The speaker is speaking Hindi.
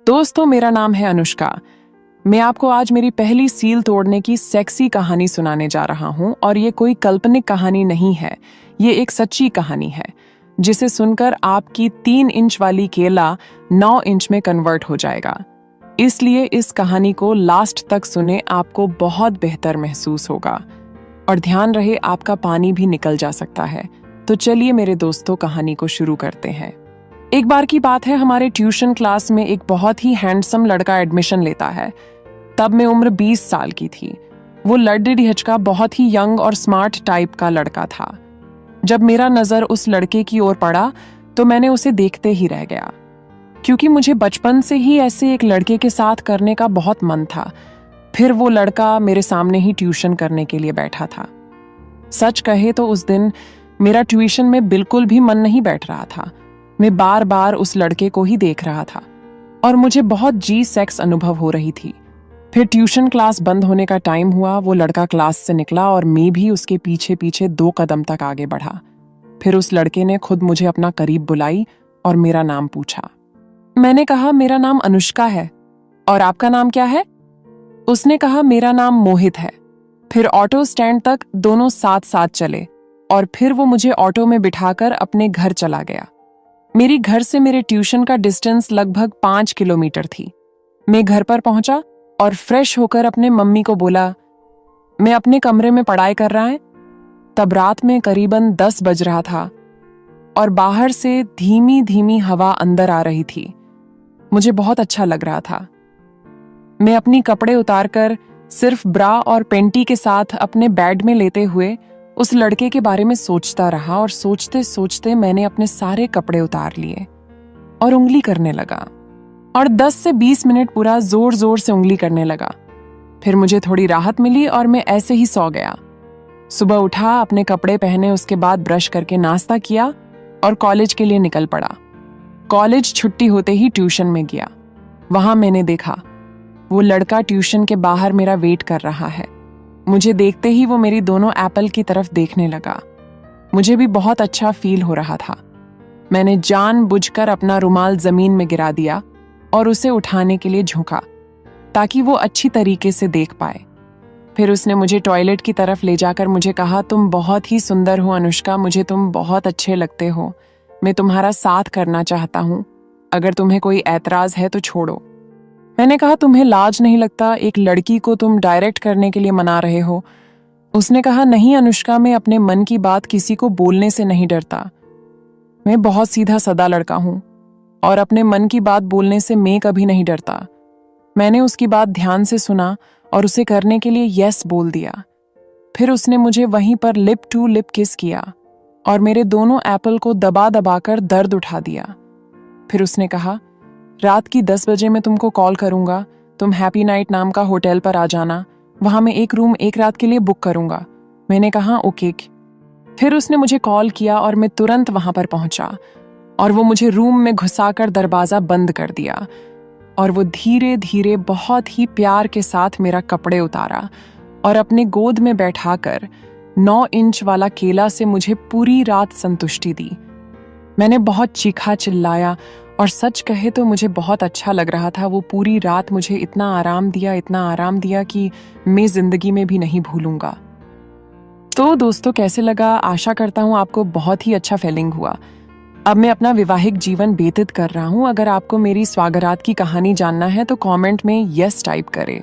दोस्तों, मेरा नाम है अनुष्का। मैं आपको आज मेरी पहली सील तोड़ने की सेक्सी कहानी सुनाने जा रहा हूं और ये कोई काल्पनिक कहानी नहीं है। ये एक सच्ची कहानी है जिसे सुनकर आपकी 3 इंच वाली केला 9 इंच में कन्वर्ट हो जाएगा। इसलिए इस कहानी को लास्ट तक सुने, आपको बहुत बेहतर महसूस होगा और ध्यान रहे आपका पानी भी निकल जा सकता है। तो चलिए मेरे दोस्तों, कहानी को शुरू करते हैं। एक बार की बात है, हमारे ट्यूशन क्लास में एक बहुत ही हैंडसम लड़का एडमिशन लेता है। तब मैं उम्र 20 साल की थी। वो लड़डी का बहुत ही यंग और स्मार्ट टाइप का लड़का था। जब मेरा नजर उस लड़के की ओर पड़ा तो मैंने उसे देखते ही रह गया, क्योंकि मुझे बचपन से ही ऐसे एक लड़के के साथ करने का बहुत मन था। फिर वो लड़का मेरे सामने ही ट्यूशन करने के लिए बैठा था। सच कहे तो उस दिन मेरा ट्यूशन में बिल्कुल भी मन नहीं बैठ रहा था। मैं बार बार उस लड़के को ही देख रहा था और मुझे बहुत जी सेक्स अनुभव हो रही थी। फिर ट्यूशन क्लास बंद होने का टाइम हुआ। वो लड़का क्लास से निकला और मैं भी उसके पीछे पीछे 2 कदम तक आगे बढ़ा। फिर उस लड़के ने खुद मुझे अपना करीब बुलाई और मेरा नाम पूछा। मैंने कहा, मेरा नाम अनुष्का है। और आपका नाम क्या है? उसने कहा, मेरा नाम मोहित है। फिर ऑटो स्टैंड तक दोनों साथ साथ चले और फिर वो मुझे ऑटो में बिठाकर अपने घर चला गया। मेरी घर से मेरे ट्यूशन का डिस्टेंस लगभग 5 किलोमीटर थी। मैं घर पर पहुंचा और फ्रेश होकर अपने मम्मी को बोला, मैं अपने कमरे में पढ़ाई कर रहा है। तब रात में करीबन 10 बज रहा था और बाहर से धीमी धीमी हवा अंदर आ रही थी। मुझे बहुत अच्छा लग रहा था। मैं अपनी कपड़े उतारकर सिर्फ ब्रा और पेंटी के साथ अपने बेड में लेटे हुए उस लड़के के बारे में सोचता रहा और सोचते सोचते मैंने अपने सारे कपड़े उतार लिए और उंगली करने लगा और 10 से 20 मिनट पूरा जोर जोर से उंगली करने लगा। फिर मुझे थोड़ी राहत मिली और मैं ऐसे ही सो गया। सुबह उठा, अपने कपड़े पहने, उसके बाद ब्रश करके नाश्ता किया और कॉलेज के लिए निकल पड़ा। कॉलेज छुट्टी होते ही ट्यूशन में गया। वहां मैंने देखा वो लड़का ट्यूशन के बाहर मेरा वेट कर रहा है। मुझे देखते ही वो मेरी दोनों एप्पल की तरफ देखने लगा। मुझे भी बहुत अच्छा फील हो रहा था। मैंने जानबूझकर अपना रुमाल जमीन में गिरा दिया और उसे उठाने के लिए झुका ताकि वो अच्छी तरीके से देख पाए। फिर उसने मुझे टॉयलेट की तरफ ले जाकर मुझे कहा, तुम बहुत ही सुंदर हो अनुष्का, मुझे तुम बहुत अच्छे लगते हो। मैं तुम्हारा साथ करना चाहता हूं। अगर तुम्हें कोई ऐतराज है तो छोड़ो। मैंने कहा, तुम्हें लाज नहीं लगता? एक लड़की को तुम डायरेक्ट करने के लिए मना रहे हो। उसने कहा, नहीं अनुष्का, मैं अपने मन की बात किसी को बोलने से नहीं डरता। मैं बहुत सीधा साधा लड़का हूं और अपने मन की बात बोलने से मैं कभी नहीं डरता। मैंने उसकी बात ध्यान से सुना और उसे करने के लिए यस बोल दिया। फिर उसने मुझे वहीं पर लिप टू लिप किस किया और मेरे दोनों एप्पल को दबा दबाकर दर्द उठा दिया। फिर उसने कहा, रात की 10 बजे मैं तुमको कॉल करूंगा। तुम हैप्पी नाइट नाम का होटल पर आ जाना। वहां मैं एक रूम 1 रात के लिए बुक करूंगा। मैंने कहा, ओके। फिर उसने मुझे कॉल किया और मैं तुरंत वहां पर पहुंचा और वो मुझे रूम में घुसाकर दरवाजा बंद कर दिया और वो धीरे धीरे बहुत ही प्यार के साथ मेरा कपड़े उतारा और अपने गोद में बैठाकर 9 इंच वाला केला से मुझे पूरी रात संतुष्टि दी। मैंने बहुत चीखा चिल्लाया और सच कहे तो मुझे बहुत अच्छा लग रहा था। वो पूरी रात मुझे इतना आराम दिया कि मैं जिंदगी में भी नहीं भूलूंगा। तो दोस्तों, कैसे लगा? आशा करता हूँ आपको बहुत ही अच्छा फीलिंग हुआ। अब मैं अपना वैवाहिक जीवन व्यतीत कर रहा हूँ। अगर आपको मेरी स्वागरात की कहानी जानना है तो कमेंट में यस टाइप करें।